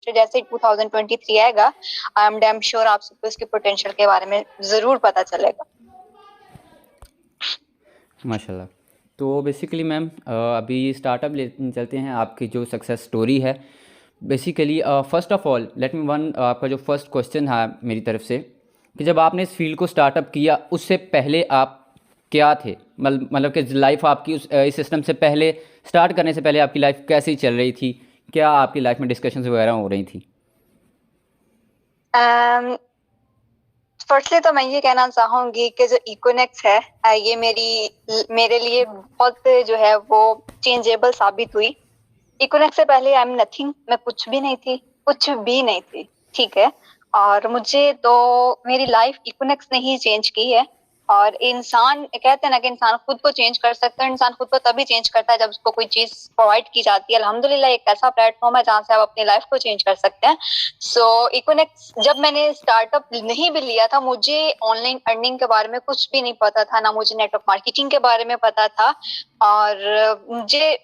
Future जैसे 2023 आएगा, I am damn sure आप सबको इसके पोटेंशियल के बारे में ज़रूर पता चलेगा। माशाल्लाह। तो बेसिकली मैम अभी स्टार्टअप ले चलते हैं, आपकी जो सक्सेस स्टोरी है। Basically first of all let me one, आपका जो फर्स्ट क्वेश्चन है मेरी तरफ से, कि जब आपने इस फील्ड को स्टार्टअप किया उससे पहले आप क्या थे? मतलब कि लाइफ आपकी इस सिस्टम से पहले, स्टार्ट करने से पहले आपकी लाइफ कैसी चल रही थी? क्या आपकी लाइफ में डिस्कशंस वगैरह हो रही थी? फर्स्टली तो मैं ये कहना चाहूंगी कि जो इकोनेक्स है, ये मेरे लिए बहुत जो है वो चेंजेबल साबित हुई। इकोनेक्स से पहले आई एम नथिंग, मैं कुछ भी नहीं थी, कुछ भी नहीं थी, ठीक है। और मुझे तो मेरी लाइफ इकोनेक्स ने ही चेंज की है। और इंसान कहते हैं ना कि इंसान खुद को चेंज कर सकता है, इंसान खुद को तभी चेंज करता है जब उसको कोई चीज प्रोवाइड की जाती है। अल्हम्दुलिल्लाह एक ऐसा प्लेटफॉर्म है जहां से आप अपनी लाइफ को चेंज कर सकते हैं। सो इकोनेक्स जब मैंने स्टार्टअप नहीं भी लिया था, मुझे ऑनलाइन अर्निंग के बारे में कुछ भी नहीं पता था, ना मुझे नेटवर्क मार्केटिंग के बारे में पता था। और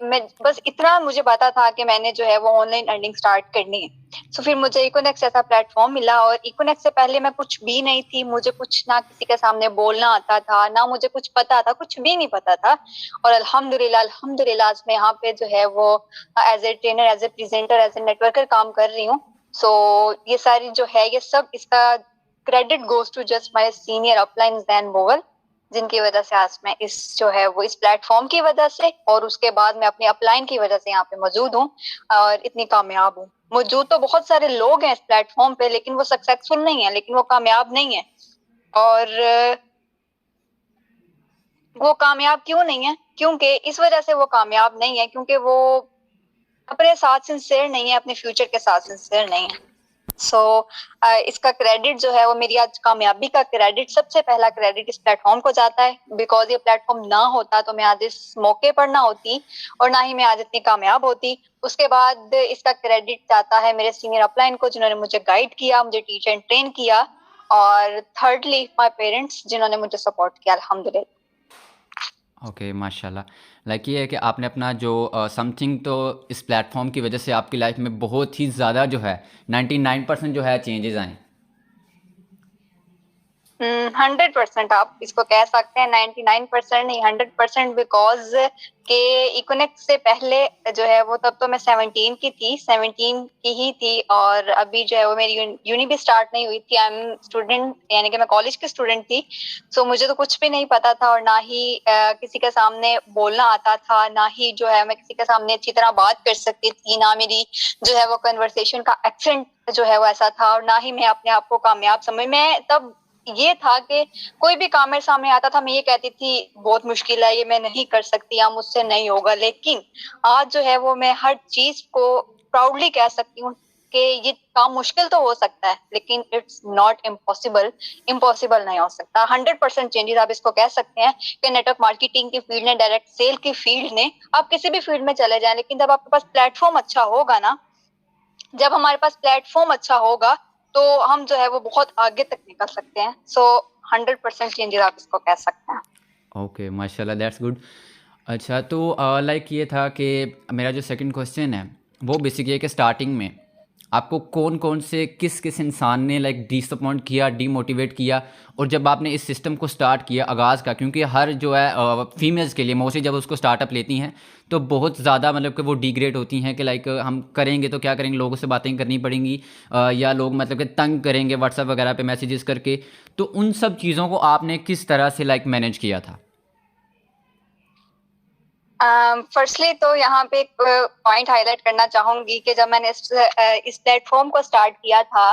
मैं बस इतना मुझे पता था कि मैंने जो है वो ऑनलाइन अर्निंग स्टार्ट करनी है। सो फिर मुझे इकोनेक्स ऐसा प्लेटफॉर्म मिला, और इकोनेक्स से पहले मैं कुछ भी नहीं थी, मुझे कुछ ना किसी के सामने बोलना आता था, ना मुझे कुछ पता था, कुछ भी नहीं पता था। और अल्हम्दुलिल्लाह अल्हम्दुलिल्लाह आज मैं यहाँ पे जो है वो as a trainer, as a presenter, as a networker काम कर रही हूँ। सो ये सारी जो है ये सब, इसका credit goes to just my senior upline Jain Mogal, जिनकी वजह से आज मैं इस जो है वो इस प्लेटफॉर्म की वजह से, और उसके बाद मैं अपनी अपलाइन की वजह से यहाँ पे मौजूद हूँ और इतनी कामयाब हूँ। मौजूद तो बहुत सारे लोग हैं इस प्लेटफॉर्म पे, लेकिन वो सक्सेसफुल नहीं है, लेकिन वो कामयाब नहीं है। और वो कामयाब क्यों नहीं है? क्योंकि इस वजह से वो कामयाब नहीं है क्योंकि वो अपने साथ सिंसियर नहीं है, अपने फ्यूचर के साथ सिंसियर नहीं है। सो इसका क्रेडिट जो है वो, मेरी आज कामयाबी का क्रेडिट, सबसे पहला क्रेडिट इस प्लेटफॉर्म को जाता है। बिकॉज ये प्लेटफॉर्म ना होता तो मैं आज इस मौके पर ना होती, और ना ही मैं आज इतनी कामयाब होती। उसके बाद इसका क्रेडिट जाता है मेरे सीनियर अपलाइन को, जिन्होंने मुझे गाइड किया, मुझे टीच एंड ट्रेन किया। और थर्डली माय पेरेंट्स, जिन्होंने मुझे सपोर्ट किया अल्हम्दुलिल्लाह। ओके, माशाल्लाह। लाइक ये है कि आपने अपना जो समथिंग, तो इस प्लेटफॉर्म की वजह से आपकी लाइफ में बहुत ही ज़्यादा जो है 99% जो है चेंजेस आए। 100% आप इसको कह सकते हैं, 99% नहीं 100%। बिकॉज के इकोनेक्स से पहले जो है वो, तब तो मैं 17 की थी, 17 की ही थी। और अभी जो है वो मेरी यूनी भी स्टार्ट नहीं हुई थी, आई एम स्टूडेंट, यानी कि मैं कॉलेज की स्टूडेंट थी। सो मुझे तो कुछ भी नहीं पता था, और ना ही किसी के सामने बोलना आता था, ना ही जो है मैं किसी के सामने अच्छी तरह बात कर सकती थी, ना मेरी जो है वो कन्वर्सेशन का एक्सेंट जो है वो ऐसा था, और ना ही मैं अपने आप को कामयाब समझ। मैं तब ये था कि कोई भी काम मेरे सामने आता था, मैं ये कहती थी बहुत मुश्किल है, ये मैं नहीं कर सकती, या मुझसे नहीं होगा। लेकिन आज जो है वो मैं हर चीज को प्राउडली कह सकती हूँ कि ये काम मुश्किल तो हो सकता है, लेकिन इट्स नॉट इम्पॉसिबल। इम्पॉसिबल नहीं हो सकता। 100% चेंजेस आप इसको कह सकते हैं कि नेटवर्क मार्केटिंग की फील्ड ने, डायरेक्ट सेल की फील्ड ने, आप किसी भी फील्ड में चले जाएं, लेकिन जब आपके पास प्लेटफॉर्म अच्छा होगा ना, जब हमारे पास प्लेटफॉर्म अच्छा होगा, तो हम जो है वो बहुत आगे तक निकल सकते हैं। सो 100% चेंजेस आप इसको कह सकते हैं। ओके, माशाल्लाह, दैट्स गुड। अच्छा, तो लाइक ये था कि मेरा जो सेकंड क्वेश्चन है वो बेसिक ये है कि स्टार्टिंग में आपको कौन कौन से किस किस इंसान ने लाइक डिसअपॉइंट किया, डीमोटिवेट किया? और जब आपने इस सिस्टम को स्टार्ट किया आगाज़ का, क्योंकि हर जो है फीमेल्स के लिए मोस्टली जब उसको स्टार्टअप लेती हैं तो बहुत ज़्यादा मतलब कि वो डिग्रेड होती हैं कि लाइक हम करेंगे तो क्या करेंगे, लोगों से बातें करनी पड़ेंगी, या लोग मतलब कि तंग करेंगे व्हाट्सएप वगैरह पे मैसेजेस करके। तो उन सब चीज़ों को आपने किस तरह से लाइक मैनेज किया था? फर्स्टली तो यहाँ पे एक पॉइंट हाईलाइट करना चाहूंगी कि जब मैंने इस प्लेटफॉर्म को स्टार्ट किया था,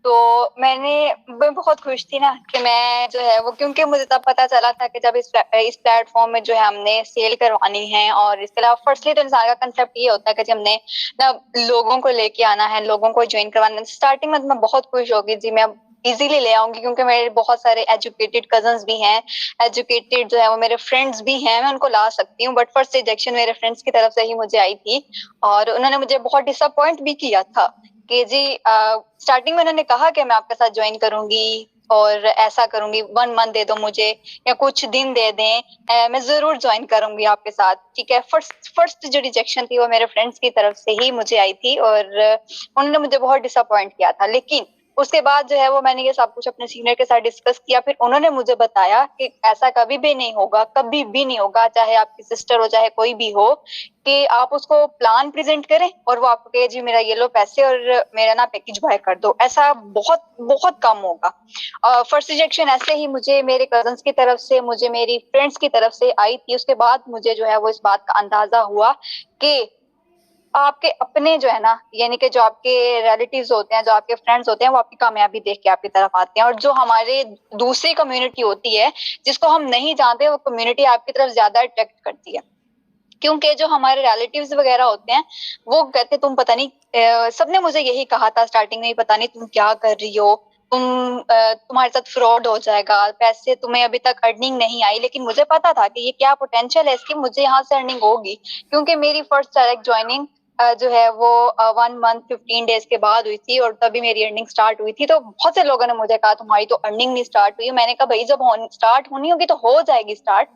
तो मैं बहुत खुश थी ना कि मैं जो है वो, क्योंकि मुझे तब पता चला था कि जब इस प्लेटफॉर्म में जो है हमने सेल करवानी है। और इसके अलावा फर्स्टली तो इंसान का कंसेप्ट ये होता है कि हमने ना लोगों को लेके आना है, लोगों को ज्वाइन करवाना है। स्टार्टिंग में तो मैं बहुत खुश होगी जी, मैं इजीली ले आऊंगी, क्योंकि मेरे बहुत सारे एजुकेटेड कजन्स भी हैं, एजुकेटेड जो है वो मेरे फ्रेंड्स भी हैं, मैं उनको ला सकती हूँ। बट फर्स्ट रिजेक्शन मेरे फ्रेंड्स की तरफ से ही मुझे आई थी, और उन्होंने मुझे बहुत डिसअपॉइंट भी किया था कि जी स्टार्टिंग में उन्होंने कहा कि मैं आपके साथ ज्वाइन करूंगी, और ऐसा करूंगी, 1 मंथ दे दो मुझे या कुछ दिन दे दें, मैं जरूर ज्वाइन करूंगी आपके साथ, ठीक है। फर्स्ट फर्स्ट जो रिजेक्शन थी वो मेरे फ्रेंड्स की तरफ से ही मुझे आई थी और उन्होंने मुझे बहुत डिसअपॉइंट किया था। लेकिन उसके बाद जो है वो मैंने ये सब कुछ अपने सीनियर के साथ डिस्कस किया, फिर उन्होंने मुझे बताया कि ऐसा कभी भी नहीं होगा, कभी भी नहीं होगा, चाहे आपकी सिस्टर हो चाहे कोई भी हो, कि आप उसको प्लान प्रेजेंट करें और वो आपको कहे जी मेरा ये लो पैसे और मेरा ना पैकेज बाय कर दो, ऐसा बहुत बहुत कम होगा। फर्स्ट रिजेक्शन ऐसे ही मुझे मेरे कजन्स की तरफ से, मुझे मेरी फ्रेंड्स की तरफ से आई थी। उसके बाद मुझे जो है वो इस बात का अंदाजा हुआ कि आपके अपने जो है ना, यानी कि जो आपके रिलेटिव्स होते हैं, जो आपके फ्रेंड्स होते हैं, वो आपकी कामयाबी देख के आपकी तरफ आते हैं, और जो हमारे दूसरी कम्युनिटी होती है जिसको हम नहीं जानते, वो कम्युनिटी आपकी तरफ ज्यादा अट्रैक्ट करती है। क्योंकि जो हमारे रिलेटिव्स वगैरह होते हैं वो कहते तुम पता नहीं, सबने मुझे यही कहा था स्टार्टिंग में ही, पता नहीं तुम क्या कर रही हो, तुम्हारे साथ फ्रॉड हो जाएगा, पैसे तुम्हें अभी तक अर्निंग नहीं आई। लेकिन मुझे पता था कि ये क्या पोटेंशियल है इसकी, मुझे यहाँ से अर्निंग होगी, क्योंकि मेरी फर्स्ट डायरेक्ट ज्वाइनिंग जो है वो 1 मंथ 15 डेज के बाद हुई थी और तभी मेरी अर्निंग स्टार्ट हुई थी। तो बहुत से लोगों ने मुझे कहा तुम्हारी तो अर्निंग नहीं स्टार्ट हुई। मैंने कहा भाई जब स्टार्ट होनी होगी तो हो जाएगी स्टार्ट।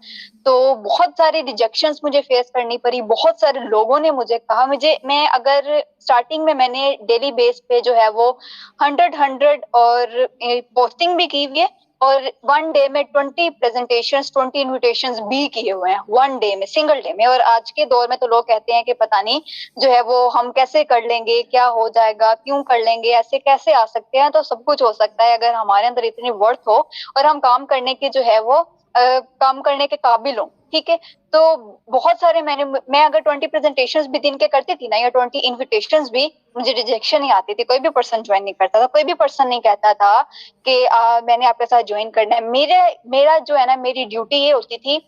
तो बहुत सारी रिजेक्शंस मुझे फेस करनी पड़ी, बहुत सारे लोगों ने मुझे कहा, मुझे मैं अगर स्टार्टिंग में मैंने डेली बेस पे जो है वो 100 और पोस्टिंग भी की हुई है, और 1 डे में 20 प्रेजेंटेशंस 20 इन्विटेशंस भी किए हुए हैं, 1 डे में, सिंगल डे में। और आज के दौर में तो लोग कहते हैं कि पता नहीं जो है वो हम कैसे कर लेंगे, क्या हो जाएगा, क्यों कर लेंगे, ऐसे कैसे आ सकते हैं। तो सब कुछ हो सकता है अगर हमारे अंदर इतनी वर्थ हो और हम काम करने की जो है वो काम करने के काबिल हूँ, ठीक है। तो बहुत सारे मैं अगर 20 प्रेजेंटेशंस भी दिन के करती थी ना, या 20 इन्विटेशंस भी, मुझे रिजेक्शन ही आती थी। कोई भी पर्सन ज्वाइन नहीं करता था, कोई भी पर्सन नहीं कहता था कि मैंने आपके साथ ज्वाइन करना है। मेरा जो है ना, मेरी ड्यूटी ये होती थी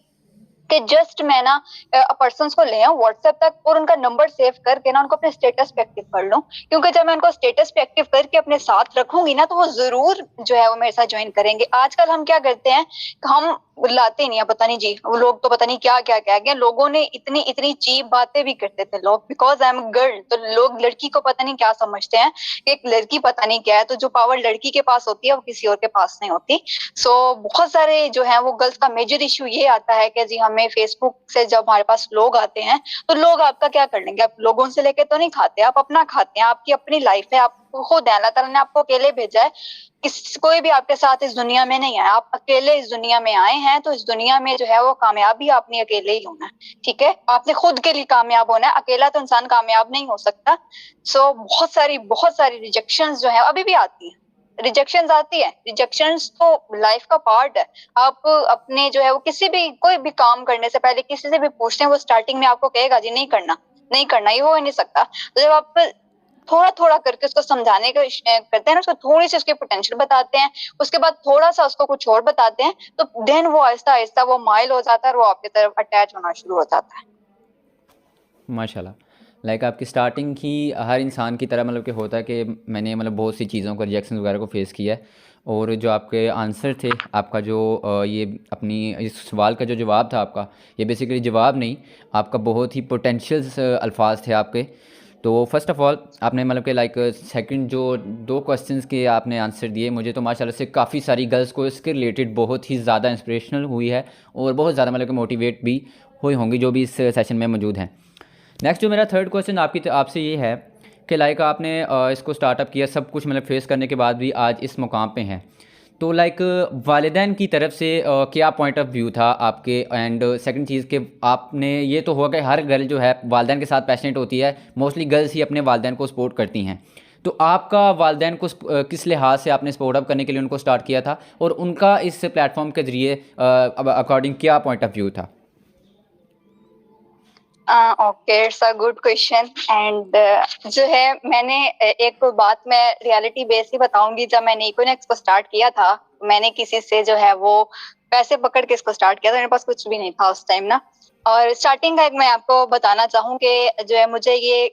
कि जस्ट मैं ना पर्सन को ले आऊं व्हाट्सएप तक और उनका नंबर सेव करके ना उनको अपने स्टेटस पे एक्टिव कर लूं, क्योंकि जब मैं उनको स्टेटस पे एक्टिव करके अपने साथ रखूंगी ना तो वो जरूर जो है वो मेरे साथ ज्वाइन करेंगे। आजकल हम क्या करते हैं, हम लाते नहीं है, पता नहीं जी, वो लोग तो पता नहीं क्या क्या कह गए, लोगों ने इतनी इतनी चीप बातें भी करते थे लोग, बिकॉज आई एम गर्ल, तो लोग लड़की को पता नहीं क्या समझते हैं कि एक लड़की पता नहीं क्या है। तो जो पावर लड़की के पास होती है वो किसी और के पास नहीं होती। सो बहुत सारे जो है वो गर्ल्स का मेजर इश्यू ये आता है कि जी हमें फेसबुक से जब हमारे पास लोग आते हैं तो लोग आपका क्या कर लेंगे, आप लोगों से लेके तो नहीं खाते, आप अपना खाते हैं, आपकी अपनी लाइफ है, आप खुद है, अल्लाह ताला ने आपको अकेले भेजा है, कोई भी आपके साथ इस दुनिया में नहीं आया, आप अकेले इस दुनिया में आए हैं। तो इस दुनिया में जो है वो कामयाबी आपने अकेले ही होना है, ठीक है, आपने खुद के लिए कामयाब होना है, अकेला तो इंसान कामयाब नहीं हो सकता। सो बहुत सारी रिजेक्शंस जो है अभी भी आती है, रिजेक्शंस आती है, रिजेक्शंस तो लाइफ का पार्ट है। आप अपने जो है वो किसी भी कोई भी काम करने से पहले किसी से भी पूछते हैं, वो स्टार्टिंग में आपको कहेगा जी नहीं करना, नहीं करना, ये हो ही नहीं सकता। तो जब आप थोड़ा थोड़ा करके उसको समझाने का करते हैं ना, उसको थोड़ी सी उसके पोटेंशियल बताते हैं, उसके बाद थोड़ा सा उसको कुछ और बताते हैं, तो देन वो आहिस्ता आहिस्ता वो माइल हो जाता है और वो आपकी तरफ अटैच होना शुरू हो जाता है। माशाल्लाह। लाइक आपकी स्टार्टिंग ही हर इंसान की तरह मतलब कि होता है कि मैंने मतलब बहुत सी चीज़ों को रिजेक्शन वगैरह को फेस किया है, और जो आपके आंसर थे, आपका जो ये अपनी इस सवाल का जो जवाब था आपका, ये बेसिकली जवाब नहीं, आपका बहुत ही पोटेंशियल अल्फाज थे आपके। तो फर्स्ट ऑफ़ ऑल आपने मतलब कि लाइक सेकंड जो 2 क्वेश्चंस के आपने आंसर दिए, मुझे तो माशाल्लाह से काफ़ी सारी गर्ल्स को इसके रिलेटेड बहुत ही ज़्यादा इंस्पिरेशनल हुई है और बहुत ज़्यादा मतलब कि मोटिवेट भी हुई होंगी जो भी इस सेशन में मौजूद हैं। नेक्स्ट जो मेरा थर्ड क्वेश्चन आपसे ये है कि लाइक आपने इसको स्टार्टअप किया, सब कुछ मतलब फेस करने के बाद भी आज इस मुकाम पे हैं, तो लाइक वालिदैन की तरफ से क्या पॉइंट ऑफ व्यू था आपके, एंड सेकंड चीज़ कि आपने, ये तो हुआ कि हर गर्ल जो है वालिदैन के साथ पैशनेट होती है, मोस्टली गर्ल्स ही अपने वालिदैन को सपोर्ट करती हैं, तो आपका वालिदैन को किस लिहाज से आपने सपोर्ट अप करने के लिए उनको स्टार्ट किया था, और उनका इस प्लेटफॉर्म के ज़रिए अकॉर्डिंग क्या पॉइंट ऑफ व्यू था? Okay, it's a good question. And जो है मैंने एक बात मैं रियलिटी बेस ही बताऊंगी, जब मैंने इकोनेक्स को स्टार्ट किया था मैंने किसी से जो है वो पैसे पकड़ के इसको स्टार्ट किया था, मेरे पास कुछ भी नहीं था उस टाइम ना। और स्टार्टिंग का एक मैं आपको बताना चाहूँ कि जो है मुझे ये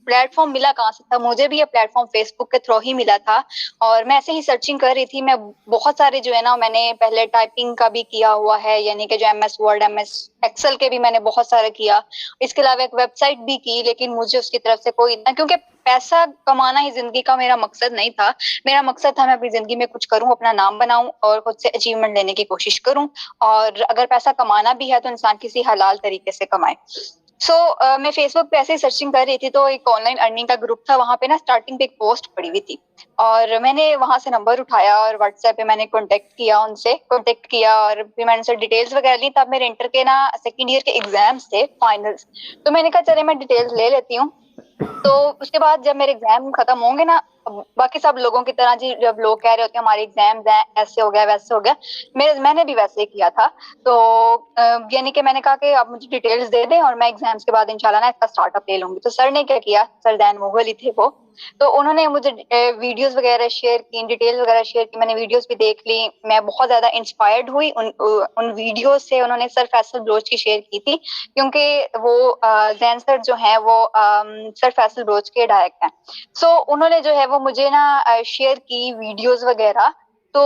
प्लेटफॉर्म मिला कहाँ से था, मुझे भी ये प्लेटफॉर्म फेसबुक के थ्रू ही मिला था। और मैं ऐसे ही सर्चिंग कर रही थी, मैं बहुत सारे जो है ना, मैंने पहले टाइपिंग का भी किया हुआ है, यानी कि जो MS वर्ड, MS एक्सेल के भी मैंने बहुत सारे किया। इसके अलावा एक वेबसाइट भी की, लेकिन मुझे उसकी तरफ से कोई इतना, क्योंकि पैसा कमाना ही जिंदगी का मेरा मकसद नहीं था। मेरा मकसद था मैं अपनी जिंदगी में कुछ करूं, अपना नाम बनाऊं और खुद से अचीवमेंट लेने की कोशिश करूं। और अगर पैसा कमाना भी है तो इंसान किसी हलाल तरीके से कमाए। मैं फेसबुक पे ऐसे ही सर्चिंग कर रही थी, तो एक ऑनलाइन अर्निंग का ग्रुप था, वहां पे ना स्टार्टिंग पे एक पोस्ट पड़ी हुई थी, और मैंने वहां से नंबर उठाया और व्हाट्सएप पे मैंने कांटेक्ट किया और फिर मैंने उनसे डिटेल्स वगैरह ली। तब मेरे इंटर के ना सेकंड ईयर के एग्जाम्स थे, फाइनल्स। तो मैंने कहा चले मैं डिटेल्स ले लेती हूँ। तो उसके बाद जब मेरे एग्जाम खत्म होंगे ना, बाकी सब लोगों की तरह जी, जब लोग कह रहे होते हैं हमारे एग्जाम्स हैं, ऐसे हो गया वैसे हो गया, मैंने भी वैसे ही किया था। तो यानी कि मैंने कहा कि आप मुझे डिटेल्स दे दें और मैं एग्जाम्स के बाद इंशाल्लाह ना इसका स्टार्टअप ले लूंगी। तो सर ने क्या किया, सर दैन मुगल ही थे वो, तो उन्होंने मुझे वीडियोस वगैरह शेयर की, डिटेल्स वगैरह शेयर की, मैंने वीडियोस भी देख ली। मैं बहुत ज्यादा इंस्पायर्ड हुई उन वीडियोस से। उन्होंने सर फैसल बलोच की शेयर की थी, क्योंकि वो जैन सर जो है वो सर फैसल बलोच के डायरेक्ट हैं। उन्होंने जो है वो मुझे ना शेयर की वीडियोस वगैरह। तो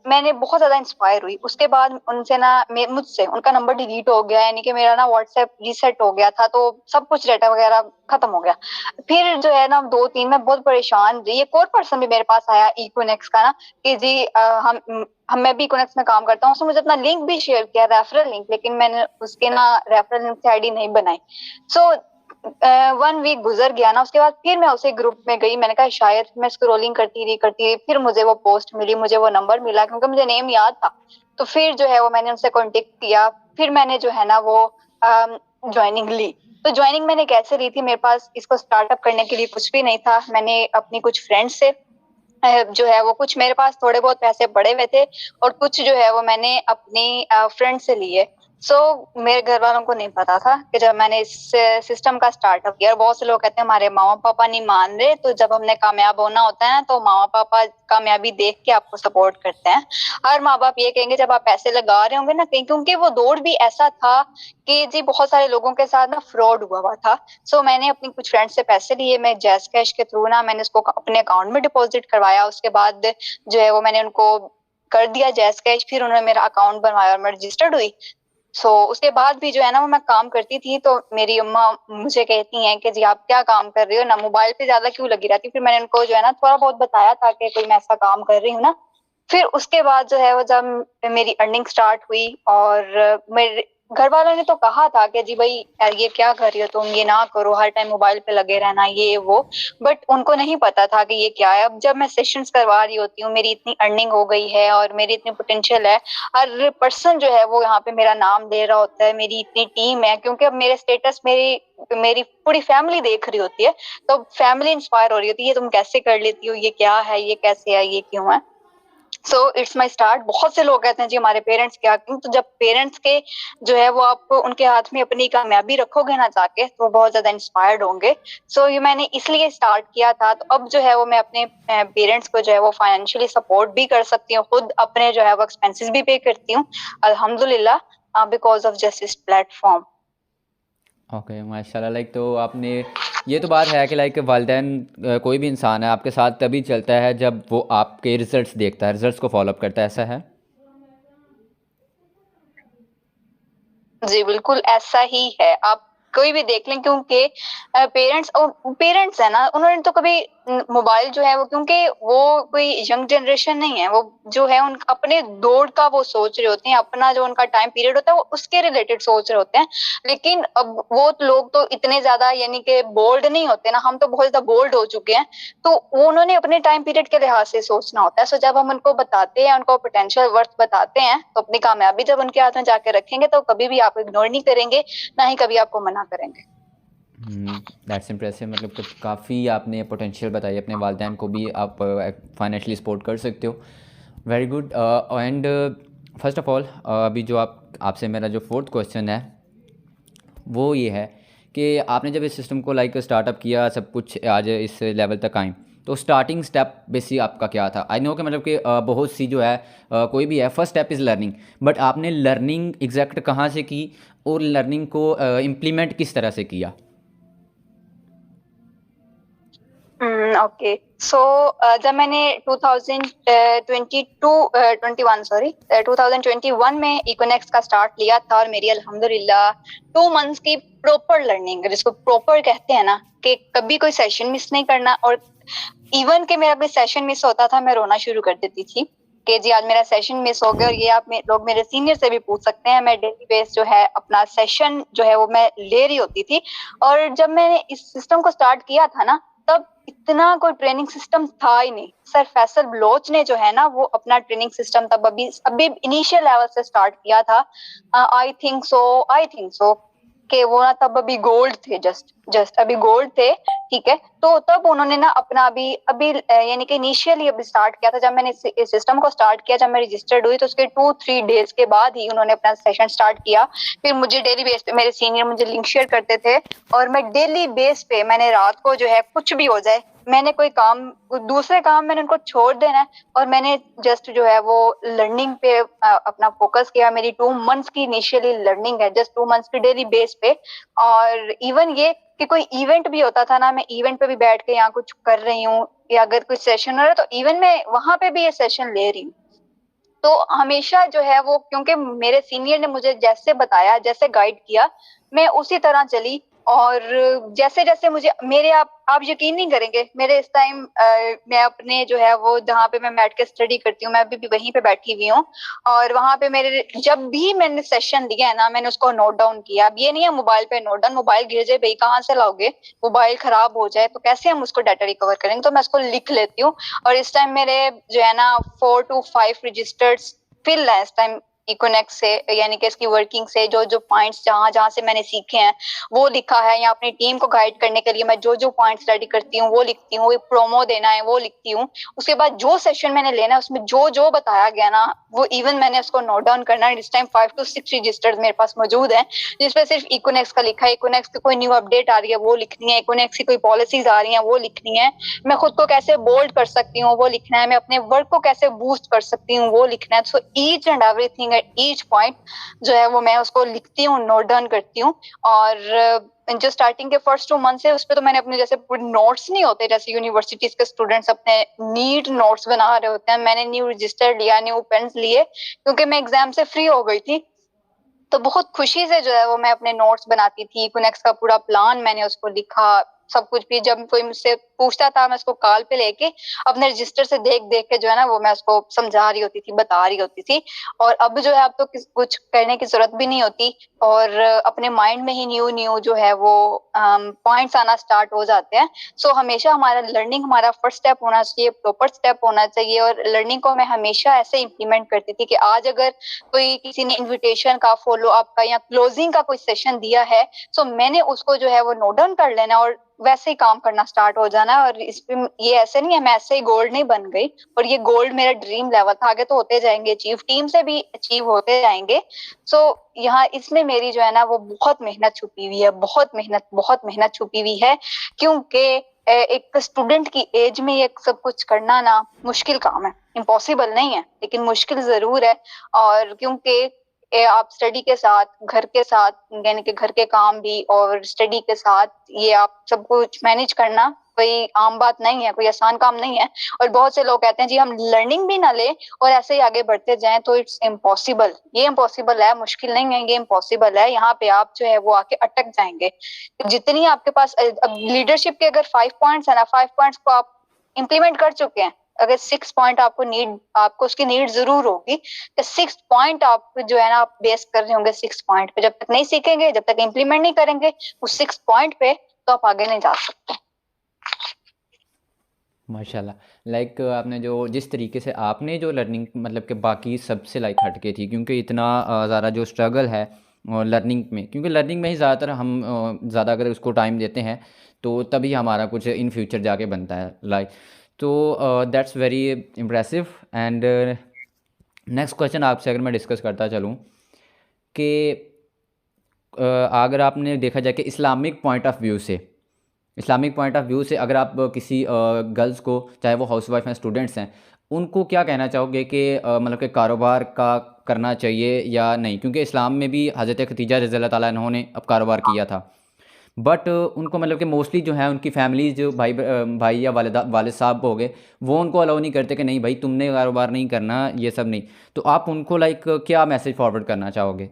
मैंने बहुत ज्यादा इंस्पायर हुई। उसके बाद उनसे ना मुझसे उनका नंबर डिलीट हो गया, यानी कि मेरा ना व्हाट्सएप रीसेट हो गया था, तो सब कुछ डाटा वगैरह खत्म हो गया। फिर जो है ना 2-3 में बहुत परेशान रही। एक और पर्सन भी मेरे पास आया इकोनेक्स का ना, कि जी मैं भी इकोनेक्स में काम करता हूँ। उसने मुझे अपना लिंक भी शेयर किया, रेफरल लिंक, लेकिन मैंने उसके ना रेफरल लिंक से आईडी नहीं बनाई। सो 1 वीक गुजर गया ना, उसके बाद फिर मैं उसे ग्रुप में गई। मैंने कहा शायद, मैं स्क्रोलिंग करती रही, फिर मुझे वो पोस्ट मिली, मुझे वो नंबर मिला, क्योंकि मुझे नेम याद था। तो फिर जो है वो मैंने उनसे कांटेक्ट किया। फिर मैंने जो है ना वो ज्वाइनिंग ली। तो ज्वाइनिंग मैंने कैसे ली थी, मेरे पास इसको स्टार्टअप करने के लिए कुछ भी नहीं था। मैंने अपनी कुछ फ्रेंड्स से जो है वो, कुछ मेरे पास थोड़े बहुत पैसे पड़े हुए थे और कुछ जो है वो मैंने अपनी फ्रेंड से लिए। मेरे घर वालों को नहीं पता था कि जब मैंने इस सिस्टम का स्टार्टअप किया। और बहुत से लोग कहते हैं हमारे मामा पापा नहीं मान रहे, तो जब हमने कामयाब होना होता है ना, तो मामा पापा कामयाबी देख के आपको सपोर्ट करते हैं। हर माँ बाप ये कहेंगे जब आप पैसे लगा रहे होंगे ना कहीं, क्योंकि वो दौर भी ऐसा था कि जी बहुत सारे लोगों के साथ ना फ्रॉड हुआ था। मैंने अपनी कुछ फ्रेंड से पैसे लिए, मैं जैस कैश के थ्रू ना मैंने उसको अपने अकाउंट में डिपॉजिट करवाया। उसके बाद जो है वो मैंने उनको कर दिया जैस कैश, फिर उन्होंने मेरा अकाउंट बनवाया और मैं रजिस्टर्ड हुई। उसके बाद भी जो है ना वो मैं काम करती थी, तो मेरी अम्मा मुझे कहती हैं कि जी आप क्या काम कर रही हो ना, मोबाइल पे ज्यादा क्यों लगी रहती। फिर मैंने उनको जो है ना थोड़ा बहुत बताया था कि कोई मैं ऐसा काम कर रही हूँ ना। फिर उसके बाद जो है वो जब मेरी अर्निंग स्टार्ट हुई, और मेरे घर वालों ने तो कहा था कि जी भाई ये क्या कर रही हो तुम, ये ना करो, हर टाइम मोबाइल पे लगे रहना ये वो। बट उनको नहीं पता था कि ये क्या है। अब जब मैं सेशंस करवा रही होती हूँ, मेरी इतनी अर्निंग हो गई है और मेरी इतनी पोटेंशियल है, हर पर्सन जो है वो यहाँ पे मेरा नाम ले रहा होता है, मेरी इतनी टीम है, क्योंकि अब मेरे स्टेटस मेरी मेरी पूरी फैमिली देख रही होती है। तो फैमिली इंस्पायर हो रही होती है, ये तुम कैसे कर लेती हो, ये क्या है, ये कैसे है, ये क्यों है। It's my start. बहुत से लोग कहते हैं जी हमारे पेरेंट्स क्या, क्यों, तो जब पेरेंट्स के जो है वो आप उनके हाथ में अपनी कामयाबी रखोगे ना जाके, तो वो बहुत ज्यादा इंस्पायर्ड होंगे। ये मैंने इसलिए स्टार्ट किया था। तो अब जो है वो मैं अपने पेरेंट्स को जो है वो फाइनेंशियली सपोर्ट भी कर सकती हूँ, खुद अपने जो है वो एक्सपेंसेस भी पे करती हूँ अल्हम्दुलिल्लाह, because of just this platform. Okay माशाल्लाह। लाइक तो आपने, ये तो बात है कि लाइक वालिदैन, कोई भी इंसान है आपके साथ तभी चलता है जब वो आपके रिजल्ट्स देखता है, रिजल्ट्स को फॉलोअप करता है, ऐसा है। जी बिल्कुल ऐसा ही है। आप कोई भी देख लें, क्योंकि पेरेंट्स है ना, उन्होंने तो कभी मोबाइल जो है वो, क्योंकि वो कोई यंग जनरेशन नहीं है, वो जो है उन अपने दौड़ का वो सोच रहे होते हैं, अपना जो उनका टाइम पीरियड होता है वो उसके रिलेटेड सोच रहे होते हैं। लेकिन अब वो लोग तो इतने ज्यादा यानी कि बोल्ड नहीं होते ना, हम तो बहुत ज्यादा बोल्ड हो चुके हैं। तो वो उन्होंने अपने टाइम पीरियड के लिहाज से सोचना होता है। जब हम उनको बताते हैं, उनको पोटेंशियल वर्थ बताते हैं, तो अपनी कामयाबी जब उनके हाथ में जाके रखेंगे, तो कभी भी आपको इग्नोर नहीं करेंगे, ना ही कभी आपको मना करेंगे। That's impressive. मतलब कि काफ़ी आपने पोटेंशियल बताई, अपने वालिदैन को भी आप फाइनेंशियली सपोर्ट कर सकते हो। Very good. And first of all, अभी जो आपसे मेरा जो फोर्थ क्वेश्चन है वो ये है कि आपने जब इस सिस्टम को लाइक स्टार्टअप किया, सब कुछ आज इस लेवल तक आए, तो स्टार्टिंग स्टेप बेसिकली आपका क्या था। आई नो कि मतलब कि बहुत सी जो है कोई भी है, first step is learning, but आपने लर्निंग एग्जैक्ट कहाँ से की और लर्निंग को इम्प्लीमेंट किस तरह से किया। ओके सो जब मैंने 2021 में इकोनेक्स का स्टार्ट लिया था और मेरी अल्हम्दुलिल्लाह 2 मंथ्स की प्रॉपर लर्निंग, जिसको प्रॉपर कहते हैं ना, कि कभी कोई सेशन मिस नहीं करना। और इवन के मेरा कोई सेशन मिस होता था मैं रोना शुरू कर देती थी कि जी आज मेरा सेशन मिस हो गया। और ये आप लोग मेरे सीनियर से भी पूछ सकते हैं, मैं डेली बेस जो है अपना सेशन जो है वो मैं ले रही होती थी। और जब मैंने इस सिस्टम को स्टार्ट किया था ना, तब इतना कोई ट्रेनिंग सिस्टम था ही नहीं। सर फैसल बलोच ने जो है ना वो अपना ट्रेनिंग सिस्टम तब अभी इनिशियल लेवल से स्टार्ट किया था। आई थिंक सो कि वो ना तब अभी गोल्ड थे, जस्ट अभी गोल्ड थे, ठीक है। तो तब उन्होंने ना अपना अभी अभी यानी कि इनिशियली अभी स्टार्ट किया था। जब मैंने इस सिस्टम को स्टार्ट किया, जब मैं रजिस्टर्ड हुई, तो उसके 2-3 डेज के बाद ही उन्होंने अपना सेशन स्टार्ट किया। फिर मुझे डेली बेस पे मेरे सीनियर मुझे लिंक शेयर करते थे, और मैं डेली बेस पे मैंने रात को जो है कुछ भी हो जाए, मैंने कोई काम दूसरे काम मैंने उनको छोड़ देना है, और मैंने जस्ट जो है वो लर्निंग पे अपना फोकस किया। मेरी 2 मंथ्स की इनिशियली लर्निंग है, जस्ट 2 मंथ्स की डेली बेस पे। और इवन ये कि कोई इवेंट भी होता था ना, मैं इवेंट पे भी बैठ के यहाँ कुछ कर रही हूँ, या अगर कोई सेशन हो रहा है तो इवन मैं वहां पे भी ये सेशन ले रही हूँ। तो हमेशा जो है वो, क्योंकि मेरे सीनियर ने मुझे जैसे बताया, जैसे गाइड किया, मैं उसी तरह चली। और जैसे जैसे मुझे मेरे आप यकीन नहीं करेंगे, मेरे इस टाइम मैं अपने जो है वो जहाँ पे मैं बैठ के स्टडी करती हूँ, मैं अभी भी वहीं पे बैठी हुई हूँ। और वहां पे मेरे जब भी मैंने सेशन दिया है ना, मैंने उसको नोट डाउन किया। अब ये नहीं है मोबाइल पे नोट डाउन, मोबाइल गिर जाए भाई कहाँ से लाओगे, मोबाइल खराब हो जाए तो कैसे हम उसको डाटा रिकवर करेंगे, तो मैं उसको लिख लेती हूँ। और इस टाइम मेरे जो है ना 4 to 5 रजिस्टर्ड फिल है इस टाइम इकोनेक्स से, यानी कि इसकी वर्किंग से जो जो पॉइंट्स जहां जहां से मैंने सीखे हैं वो लिखा है। या अपनी टीम को गाइड करने के लिए मैं जो जो पॉइंट स्टडी करती हूँ वो लिखती हूँ, प्रोमो देना है वो लिखती हूँ। उसके बाद जो सेशन मैंने लेना है उसमें जो जो बताया गया ना, वो इवन मैंने उसको नोट डाउन करना है। इस टाइम 5 to 6 रजिस्टर्स मेरे पास मौजूद है, जिसपे सिर्फ इकोनेक्स का लिखा है। इकोनेक्स की कोई न्यू अपडेट आ रही है वो लिखनी है, इकोनेक्स की कोई पॉलिसीज आ रही है वो लिखनी है, मैं खुद को कैसे बोल्ड कर सकती हूँ वो लिखना है, मैं अपने वर्क को कैसे बूस्ट कर सकती हूँ वो लिखना है। So each and everything at each point जो है वो मैं उसको लिखती हूँ, नोट डाउन करती हूँ। और जो स्टार्टिंग के फर्स्ट 2 मंथ्स है उस पर तो मैंने अपने जैसे नोट्स नहीं होते जैसे यूनिवर्सिटीज के स्टूडेंट्स अपने नीट नोट्स बना रहे होते हैं, मैंने न्यू रजिस्टर लिया, न्यू पेन्स लिए, क्योंकि मैं एग्जाम से फ्री हो गई थी। तो बहुत खुशी से जो है वो मैं अपने नोट्स बनाती थी, कुनेक्स का पूरा प्लान मैंने उसको लिखा, सब कुछ भी। जब कोई मुझसे पूछता था मैं उसको कॉल पे लेके अपने रजिस्टर से देख देख के जो है ना वो मैं उसको समझा रही होती थी, बता रही होती थी। और अब जो है अब तो कुछ करने की जरूरत भी नहीं होती, और अपने माइंड में ही न्यू न्यू जो है वो पॉइंट्स आना स्टार्ट हो जाते हैं। सो हमेशा हमारा लर्निंग हमारा फर्स्ट स्टेप होना चाहिए, प्रॉपर स्टेप होना चाहिए। और लर्निंग को मैं हमेशा ऐसे इम्प्लीमेंट करती थी कि आज अगर कोई किसी ने इनविटेशन का, फॉलो अप का या क्लोजिंग का कोई सेशन दिया है, सो मैंने उसको जो है वो नोट डाउन कर लेना और वैसे ही काम करना स्टार्ट हो जाना। और इस पे ये ऐसे नहीं है मैं ऐसे ही गोल्ड नहीं बन गई, और ये गोल्ड मेरा ड्रीम लेवल था, आगे तो होते जाएंगे अचीव, टीम से भी अचीव होते जाएंगे। सो यहाँ इसमें मेरी जो है ना वो बहुत मेहनत छुपी हुई है, बहुत मेहनत छुपी हुई है। क्योंकि एक स्टूडेंट की एज में ये सब कुछ करना ना मुश्किल काम है, इम्पॉसिबल नहीं है लेकिन मुश्किल जरूर है। और क्योंकि आप स्टडी के साथ घर के साथ, यानी कि घर के काम भी और स्टडी के साथ ये आप सब कुछ मैनेज करना कोई आम बात नहीं है, कोई आसान काम नहीं है। और बहुत से लोग कहते हैं जी हम लर्निंग भी ना ले और ऐसे ही आगे बढ़ते जाएं तो इट्स इम्पॉसिबल। ये इम्पॉसिबल है, मुश्किल नहीं है, ये इम्पॉसिबल है। यहाँ पे आप जो है वो आके अटक जाएंगे। जितनी आपके पास अब लीडरशिप के अगर 5 पॉइंट्स है ना, 5 पॉइंट्स को आप इम्प्लीमेंट कर चुके हैं, अगर 6 पॉइंट आपको उसकी नीड जरूर होगी, तो 6 पॉइंट आप जो है ना आप बेस कर रहे होंगे 6 पॉइंट पे। जब तक नहीं सीखेंगे, जब तक इम्प्लीमेंट नहीं करेंगे उस 6 पॉइंट पे, तो आप आगे नहीं जा सकते। माशाल्लाह लाइक आपने जो जिस तरीके से आपने जो लर्निंग मतलब कि बाकी सबसे लाइक हटके थी, क्योंकि इतना ज़्यादा जो स्ट्रगल है लर्निंग में, क्योंकि लर्निंग में ही ज़्यादातर हम ज़्यादा अगर उसको टाइम देते हैं तो तभी हमारा कुछ इन फ्यूचर जाके बनता है लाइक। तो that's very impressive. And next question आपसे अगर मैं डिस्कस करता चलूँ कि अगर आपने देखा जाए कि इस्लामिक पॉइंट ऑफ व्यू से अगर आप किसी गर्ल्स को, चाहे वो हाउसवाइफ हैं, स्टूडेंट्स हैं, उनको क्या कहना चाहोगे कि मतलब कि कारोबार का करना चाहिए या नहीं? क्योंकि इस्लाम में भी हज़रत खदीजा रज़ी अल्लाह ताला अन्हा ने अब कारोबार किया था, बट उनको मतलब कि मोस्टली जो है उनकी फैमिली जो भाई या वालिद साहब हो गए, वो उनको अलाउ नहीं करते कि नहीं भाई तुमने कारोबार नहीं करना, ये सब नहीं। तो आप उनको लाइक क्या मैसेज फॉरवर्ड करना चाहोगे?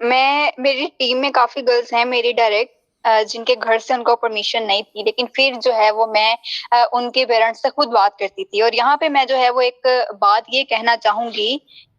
मैं मेरी टीम में काफी गर्ल्स हैं मेरी डायरेक्ट, जिनके घर से उनको परमिशन नहीं थी, लेकिन फिर जो है वो मैं उनके पेरेंट्स से खुद बात करती थी। और यहाँ पे मैं जो है वो एक बात ये कहना चाहूंगी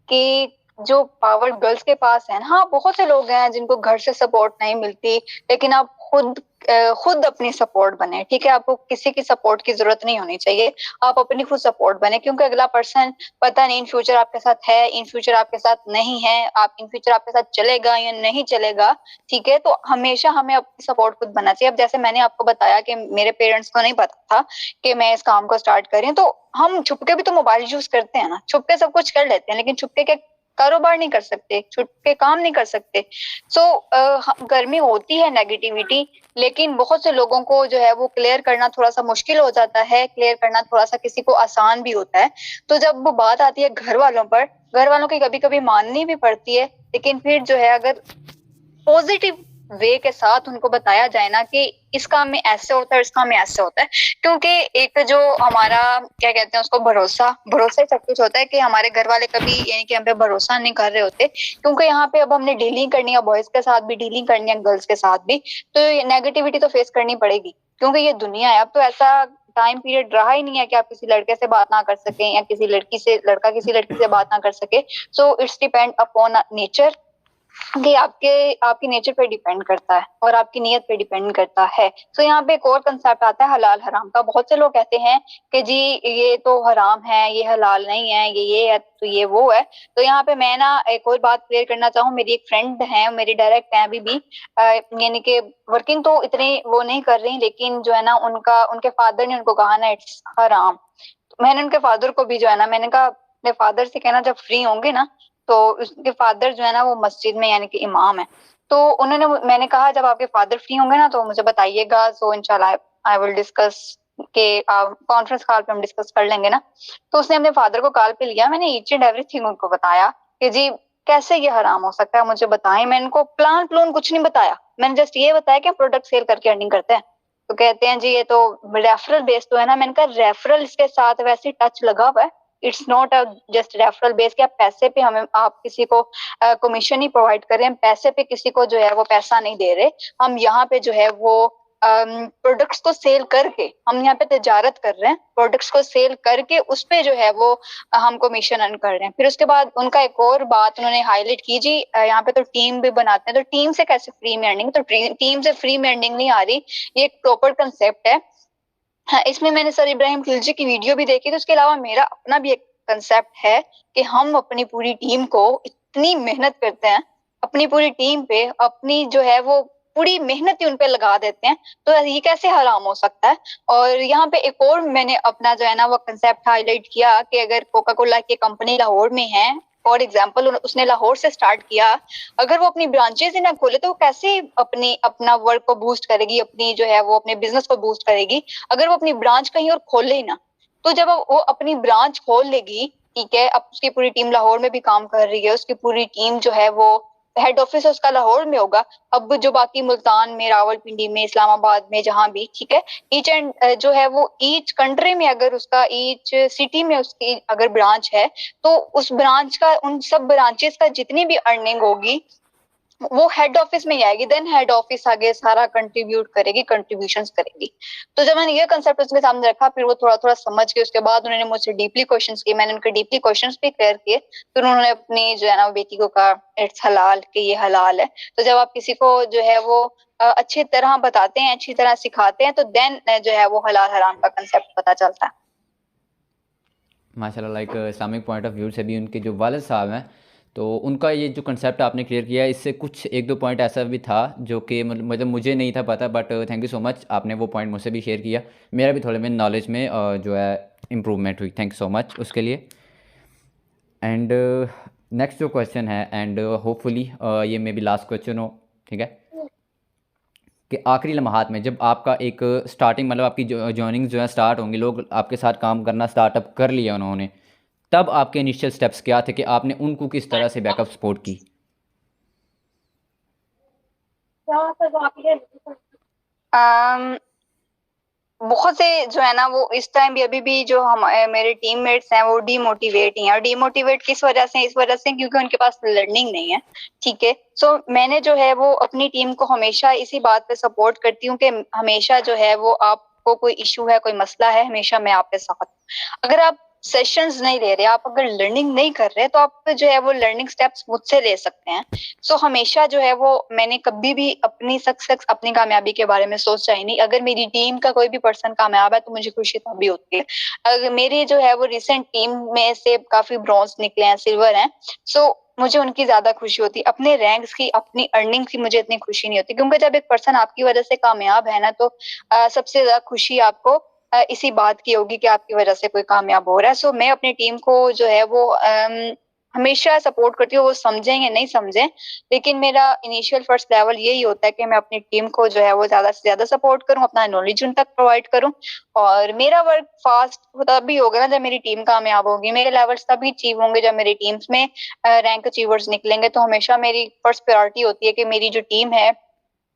कि जो पावर गर्ल्स के पास है ना, हाँ बहुत से लोग हैं जिनको घर से सपोर्ट नहीं मिलती, लेकिन आप खुद अपनी सपोर्ट बने, ठीक है? आपको किसी की सपोर्ट की जरूरत नहीं होनी चाहिए, आप अपनी खुद सपोर्ट बने, क्योंकि अगला पर्सन पता नहीं इन फ्यूचर आपके साथ है, इन फ्यूचर आपके साथ नहीं है, आप इन फ्यूचर आपके साथ चलेगा या नहीं चलेगा, ठीक है? तो हमेशा हमें अपनी सपोर्ट खुद बनना चाहिए। अब जैसे मैंने आपको बताया कि मेरे पेरेंट्स को नहीं पता था कि मैं इस काम को स्टार्ट कर रही हूँ, तो हम छुपके भी तो मोबाइल यूज करते हैं ना, छुपके सब कुछ कर लेते हैं, लेकिन छुपके के कारोबार नहीं कर सकते, छुपके काम नहीं कर सकते। सो घर में होती है नेगेटिविटी, लेकिन बहुत से लोगों को जो है वो क्लियर करना थोड़ा सा मुश्किल हो जाता है, क्लियर करना थोड़ा सा किसी को आसान भी होता है। तो जब वो बात आती है घर वालों पर, घर वालों की कभी कभी माननी भी पड़ती है, लेकिन फिर जो है अगर पॉजिटिव वे के साथ उनको बताया जाए ना कि इस काम में ऐसे होता है, इस काम में ऐसे होता है, क्योंकि एक जो हमारा क्या कहते हैं उसको, भरोसा, भरोसा ही सब कुछ होता है, कि हमारे घर वाले कभी यानी कि हम पे भरोसा नहीं कर रहे होते, क्योंकि यहाँ पे अब हमने डीलिंग करनी है, बॉयज के साथ भी डीलिंग करनी है, गर्ल्स के साथ भी, तो नेगेटिविटी तो फेस करनी पड़ेगी, क्योंकि ये दुनिया है। अब तो ऐसा टाइम पीरियड रहा ही नहीं है कि आप किसी लड़के से बात ना कर सकें या लड़का किसी लड़की से बात ना कर सके। So it's depend upon nature, कि आपकी नेचर पे डिपेंड करता है और आपकी नीयत पे डिपेंड करता है। तो यहाँ पे एक और कंसेप्ट आता है हलाल हराम का। बहुत से लोग कहते हैं कि जी ये तो हराम है, ये हलाल नहीं है, ये है तो ये वो है। तो यहाँ पे मैं ना एक और बात क्लियर करना चाहूँ, मेरी एक फ्रेंड है, मेरी डायरेक्ट है अभी भी, यानी कि वर्किंग तो इतनी वो नहीं कर रही, लेकिन जो है ना उनके फादर ने उनको कहा ना इट्स हराम। मैंने उनके फादर को भी जो है ना, मैंने कहा अपने फादर से कहना जब फ्री होंगे ना, तो उसके फादर जो है ना वो मस्जिद में यानी कि इमाम है, तो मैंने कहा जब आपके फादर फ्री होंगे ना तो मुझे बताइएगा, सो इंशाल्लाह आई विल डिस्कस के कॉन्फ्रेंस कॉल पे हम डिस्कस कर लेंगे ना। तो उसने अपने फादर को कॉल पे लिया, मैंने ईच एंड एवरीथिंग उनको बताया कि जी कैसे ये हराम हो सकता है, मुझे बताएं। मैंने उनको प्लान कुछ नहीं बताया, मैंने जस्ट ये बताया कि प्रोडक्ट सेल करके अर्निंग करते हैं। तो कहते हैं जी ये तो रेफरल बेस्ड तो है ना। मैंने कहा रेफरल इसके साथ वैसे टच लगा हुआ है, it's not a just referral base, कि आप पैसे पे हमें आप किसी को कमीशन ही प्रोवाइड कर रहे हैं, पैसे पे किसी को जो है वो पैसा नहीं दे रहे। हम यहाँ पे जो है वो प्रोडक्ट्स को सेल करके, हम यहाँ पे तजारत कर रहे हैं, प्रोडक्ट्स को सेल करके उस पे जो है वो हम कमीशन अर्न कर रहे हैं। फिर उसके बाद उनका एक और बात उन्होंने हाईलाइट की, जी यहाँ पे तो टीम भी बनाते हैं, तो टीम से कैसे फ्री में अर्निंग? तो टीम से फ्री में अर्निंग नहीं आ रही, ये एक प्रॉपर कंसेप्ट है। हाँ, इसमें मैंने सर इब्राहिम खिलजी की वीडियो भी देखी, तो उसके अलावा मेरा अपना भी एक कंसेप्ट है कि हम अपनी पूरी टीम को इतनी मेहनत करते हैं, अपनी पूरी टीम पे अपनी जो है वो पूरी मेहनत ही उनपे लगा देते हैं, तो ये कैसे हराम हो सकता है? और यहाँ पे एक और मैंने अपना जो है ना वो कंसेप्ट हाईलाइट किया कि अगर कोका कोला की कंपनी लाहौर में है, फॉर एग्जाम्पल उसने लाहौर से स्टार्ट किया, अगर वो अपनी ब्रांचेस ही ना खोले तो वो कैसे अपना वर्क को बूस्ट करेगी, अपनी जो है वो अपने बिजनेस को बूस्ट करेगी, अगर वो अपनी ब्रांच कहीं और खोले ही ना। तो जब वो अपनी ब्रांच खोल लेगी, ठीक है, अब उसकी पूरी टीम लाहौर में भी काम कर रही है, उसकी पूरी टीम जो है वो हेड ऑफिस उसका लाहौर में होगा, अब जो बाकी मुल्तान में, रावलपिंडी में, इस्लामाबाद में, जहां भी, ठीक है, ईच एंड जो है वो ईच कंट्री में अगर उसका, ईच सिटी में उसकी अगर ब्रांच है, तो उस ब्रांच का, उन सब ब्रांचेस का जितनी भी अर्निंग होगी वो हेड ऑफिस में ही आएगी, देन हेड ऑफिस आगे सारा कंट्रीब्यूट करेगी, कंट्रीब्यूशंस करेगी। तो जब मैंने ये कंसेप्ट उसके सामने रखा, फिर वो थोड़ा थोड़ा समझ के उसके बाद उन्होंने मुझसे डीपली क्वेश्चंस किए, मैंने उनके डीपली क्वेश्चंस भी क्लियर किए, फिर उन्होंने अपनी जो है ना बेटी को कहा इट्स हलाल, कि ये हलाल है। तो जब आप किसी को जो है वो अच्छी तरह बताते हैं, अच्छी तरह सिखाते हैं, तो देन जो है वो हलाल हराम का कंसेप्ट पता चलता है। माशाल्लाह, like Islamic point of view से भी उनके जो वालिद साहब हैं, तो उनका ये जो कंसेप्ट आपने क्लियर किया, इससे कुछ एक दो पॉइंट ऐसा भी था जो कि मतलब मुझे नहीं था पता, but thank you so much, आपने वो पॉइंट मुझसे भी शेयर किया, मेरा भी थोड़े में नॉलेज में जो है इम्प्रूवमेंट हुई। थैंक यू सो मच उसके लिए। एंड नेक्स्ट जो क्वेश्चन है, एंड होपफुली ये मे बी लास्ट क्वेश्चन हो, ठीक है, कि आखिरी लम्हात में जब आपका एक स्टार्टिंग मतलब आपकी जॉइनिंग जो है स्टार्ट होंगी, लोग आपके साथ काम करना स्टार्टअप कर लिया उन्होंने, तब आपके इनिशियल स्टेप्स क्या थे कि आपने उनको किस तरह से बैकअप सपोर्ट की? बहुत से जो है ना वो इस टाइम भी अभी भी जो हम मेरे टीममेट्स हैं वो डीमोटिवेट ही हैं। और डीमोटिवेट किस वजह से? इस वजह से क्योंकि उनके पास लर्निंग नहीं है। ठीक है, सो मैंने जो है वो अपनी टीम को हमेशा इसी बात पे सपोर्ट करती हूँ कि हमेशा जो है वो आपको कोई इशू है, कोई मसला है, हमेशा मैं आपके साथ। अगर आप सेशंस नहीं ले रहे, आप अगर लर्निंग नहीं कर रहे, तो आप जो है वो लर्निंग स्टेप्स मुझसे ले सकते हैं। सो हमेशा जो है वो मैंने कभी भी अपनी सक्सेस, अपनी कामयाबी के बारे में सोचा ही नहीं। अगर मेरी टीम का कोई भी पर्सन कामयाब है तो मुझे खुशी तभी होती है। अगर मेरी जो है वो रिसेंट टीम में से काफी ब्रॉन्ज निकले हैं, सिल्वर हैं, सो मुझे उनकी ज्यादा खुशी होती है। अपने रैंक्स की, अपनी अर्निंग की मुझे इतनी खुशी नहीं होती, क्योंकि जब एक पर्सन आपकी वजह से कामयाब है ना, तो सबसे ज्यादा खुशी आपको इसी बात की होगी कि आपकी वजह से कोई कामयाब हो रहा है। सो मैं अपनी टीम को जो है वो हमेशा सपोर्ट करती हूँ। वो समझें या नहीं समझें, लेकिन मेरा इनिशियल फर्स्ट लेवल यही होता है कि मैं अपनी टीम को जो है वो ज्यादा से ज्यादा सपोर्ट करूँ, अपना नॉलेज उन तक प्रोवाइड करूँ। और मेरा वर्क फास्ट तभी होगा ना जब मेरी टीम कामयाब होगी। मेरे लेवल्स तभी अचीव होंगे जब मेरी टीम्स में रैंक अचीवर्स निकलेंगे। तो हमेशा मेरी फर्स्ट प्रायोरिटी होती है कि मेरी जो टीम है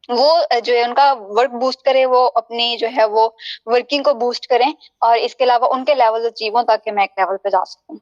वो जो है उनका वर्क बूस्ट करे, वो अपनी जो है वो वर्किंग को बूस्ट करें, और इसके अलावा उनके लेवल अचीव हों ताकि मैं एक लेवल पे जा सकूं।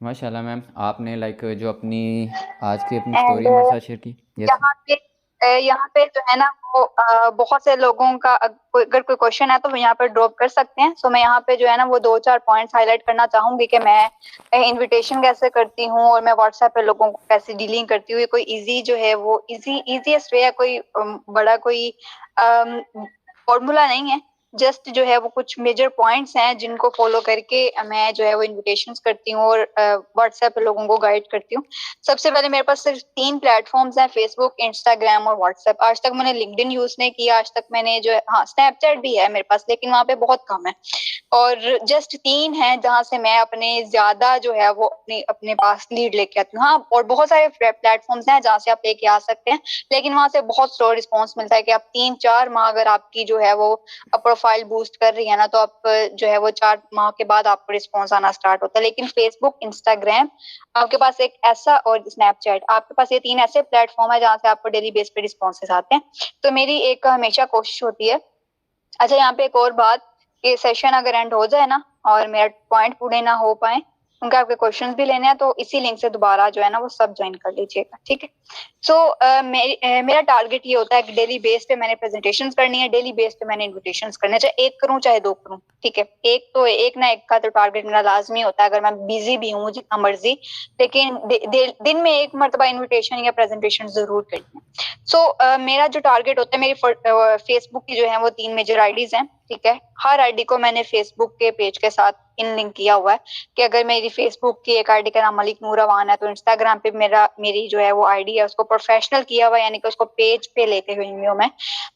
माशाल्लाह मैम, आपने लाइक जो अपनी आज की अपनी एंड स्टोरी हमारे साथ शेयर की। यस। यहाँ पे जो है ना वो बहुत से लोगों का अगर कोई क्वेश्चन है तो वो यहाँ पे ड्रॉप कर सकते हैं। सो मैं यहाँ पे जो है ना वो 2-4 पॉइंट्स हाईलाइट करना चाहूंगी कि मैं इनविटेशन कैसे करती हूँ और मैं व्हाट्सएप पे लोगों को कैसे डीलिंग करती हूँ। ये कोई इजी जो है वो इजीएस्ट वे है, कोई बड़ा कोई फॉर्मूला नहीं है। जस्ट जो है वो कुछ मेजर पॉइंट्स हैं जिनको फॉलो करके मैं जो है वो इन्विटेशंस करती हूँ और व्हाट्सएप पे लोगों को गाइड करती हूँ। सबसे पहले मेरे पास सिर्फ 3 प्लेटफॉर्म्स हैं, फेसबुक, इंस्टाग्राम और व्हाट्सएप। आज तक मैंने लिंक्डइन यूज नहीं किया। आज तक मैंने जो है, हाँ स्नैपचैट भी है मेरे पास, लेकिन वहां पे बहुत कम है। और जस्ट 3 हैं जहां से मैं अपने ज्यादा जो है वो अपने पास लीड लेके आती हूँ। हाँ, और बहुत सारे प्लेटफॉर्म्स हैं जहां से आप लेके आ सकते हैं, लेकिन वहां से बहुत स्लो रिस्पॉन्स मिलता है कि आप 3-4 माह अगर आपकी जो है वो प्रोफाइल बूस्ट कर रही है ना, तो आप जो है वो 4 माह के बाद आपको रिस्पॉन्स आना स्टार्ट होता है। लेकिन फेसबुक, इंस्टाग्राम आपके पास एक ऐसा, और स्नैपचैट, आपके पास ये 3 ऐसे प्लेटफॉर्म है जहां से आपको डेली बेस पे रिस्पॉन्सेस आते हैं। तो मेरी एक हमेशा कोशिश होती है। अच्छा, यहाँ पे एक और बात, कि सेशन अगर एंड हो जाए ना और मेरा पॉइंट पूरे ना हो पाए, उनके आपके क्वेश्चंस भी लेने हैं, तो इसी लिंक से दोबारा जो है ना वो सब ज्वाइन कर लीजिएगा। ठीक है। सो मेरा टारगेट ये होता है कि डेली बेस पे मैंने प्रेजेंटेशंस करनी है, डेली बेस पे मैंने इन्विटेशंस करने, चाहे एक करूं चाहे 2 करूं। ठीक है, एक ना एक का तो टारगेट मेरा लाजमी होता है, अगर मैं बिजी भी हूँ जितना मर्जी, लेकिन दिन में एक मरतबा इन्विटेशन या प्रेजेंटेशन जरूर करनी है। सो मेरा जो टारगेट होता है, मेरी फेसबुक की जो है वो 3 मेजर आईडीज हैं। ठीक है, हर आईडी को मैंने फेसबुक के पेज के साथ इन लिंक किया हुआ है कि अगर मेरी फेसबुक की एक आईडी का नाम मलिक नूर अवान है, तो इंस्टाग्राम पे मेरी जो है वो आईडी है उसको प्रोफेशनल किया हुआ है, यानी कि उसको पेज पे लेके हुई हूँ मैं।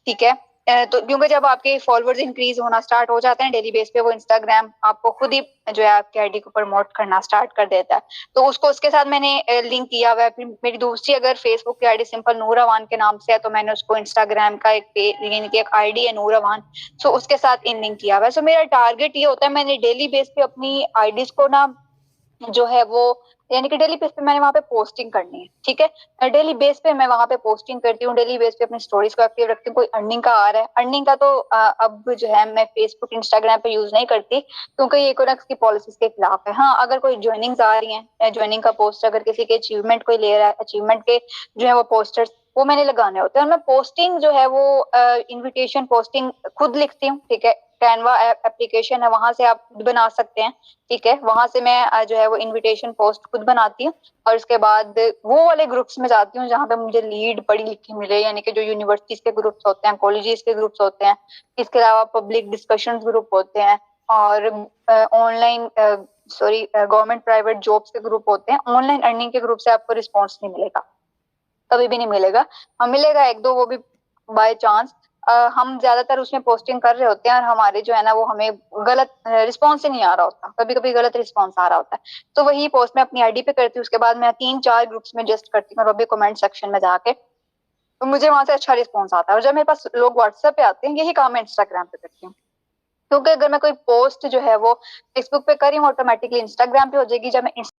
ठीक है। तो क्योंकि जब आपके फॉलोअर्स इंक्रीज होना स्टार्ट हो जाते हैं डेली बेस पे, वो इंस्टाग्राम आपको खुद ही जो है आपकी आईडी को प्रमोट करना स्टार्ट कर देता है। तो उसके साथ मैंने लिंक किया हुआ है। फिर मेरी दूसरी अगर फेसबुक की आईडी सिंपल नूर अवान के नाम से है, तो मैंने उसको इंस्टाग्राम का एक आईडी है नूर अवान, सो उसके साथ इन लिंक किया हुआ है। सो मेरा टारगेट ये होता है, मैंने डेली बेस पे अपनी आईडीज को ना जो है वो, यानी कि डेली बेस पे मैंने वहां पे पोस्टिंग करनी है। ठीक है, डेली बेस पे मैं वहां पे पोस्टिंग करती हूँ, डेली बेस पे अपनी स्टोरीज को एक्टिव रखती हूँ। कोई अर्निंग का आ रहा है, अर्निंग का तो अब जो है मैं फेसबुक, इंस्टाग्राम पे यूज नहीं करती, क्योंकि ये इकोनॉमिक्स की पॉलिसीज के खिलाफ है। हाँ, अगर कोई ज्वाइनिंग्स आ रही है, ज्वाइनिंग का पोस्ट अगर किसी के अचीवमेंट कोई ले रहा है, अचीवमेंट के जो है वो पोस्टर्स वो मैंने लगाने होते हैं। और मैं पोस्टिंग जो है वो इनविटेशन पोस्टिंग खुद लिखती हूँ। ठीक है, कैनवा एप्लीकेशन है, वहां से आप खुद बना सकते हैं। ठीक है, वहां से मैं जो है वो इनविटेशन पोस्ट खुद बनाती हूँ, और उसके बाद वो वाले ग्रुप्स में जाती हूँ जहाँ पे मुझे लीड पढ़ी लिखी मिले, यानी कि जो यूनिवर्सिटीज के ग्रुप्स होते हैं, कॉलेजेस के ग्रुप्स होते हैं, इसके अलावा पब्लिक डिस्कशन ग्रुप होते हैं, और ऑनलाइन गवर्नमेंट प्राइवेट जॉब्स के ग्रुप होते हैं। ऑनलाइन अर्निंग के ग्रुप से आपको रिस्पॉन्स नहीं मिलेगा, कभी भी नहीं मिलेगा। हाँ, मिलेगा एक दो, वो भी बाय चांस। हम ज्यादातर उसमें पोस्टिंग कर रहे होते हैं और हमारे जो है ना वो हमें गलत रिस्पॉन्स ही नहीं आ रहा होता, कभी कभी गलत रिस्पॉन्स आ रहा होता है। तो वही पोस्ट मैं अपनी आईडी पे करती हूँ, उसके बाद मैं 3-4 ग्रुप्स में जस्ट करती हूँ, और वो भी कमेंट सेक्शन में जाके, तो मुझे वहां से अच्छा रिस्पॉन्स आता है। और जब मेरे पास लोग व्हाट्सएप पे आते हैं, यही काम मैं इंस्टाग्राम पे करती हूँ, क्योंकि अगर मैं कोई पोस्ट जो है वो फेसबुक पे करी हूँ, ऑटोमेटिकली इंस्टाग्राम पे हो जाएगी। जब मैं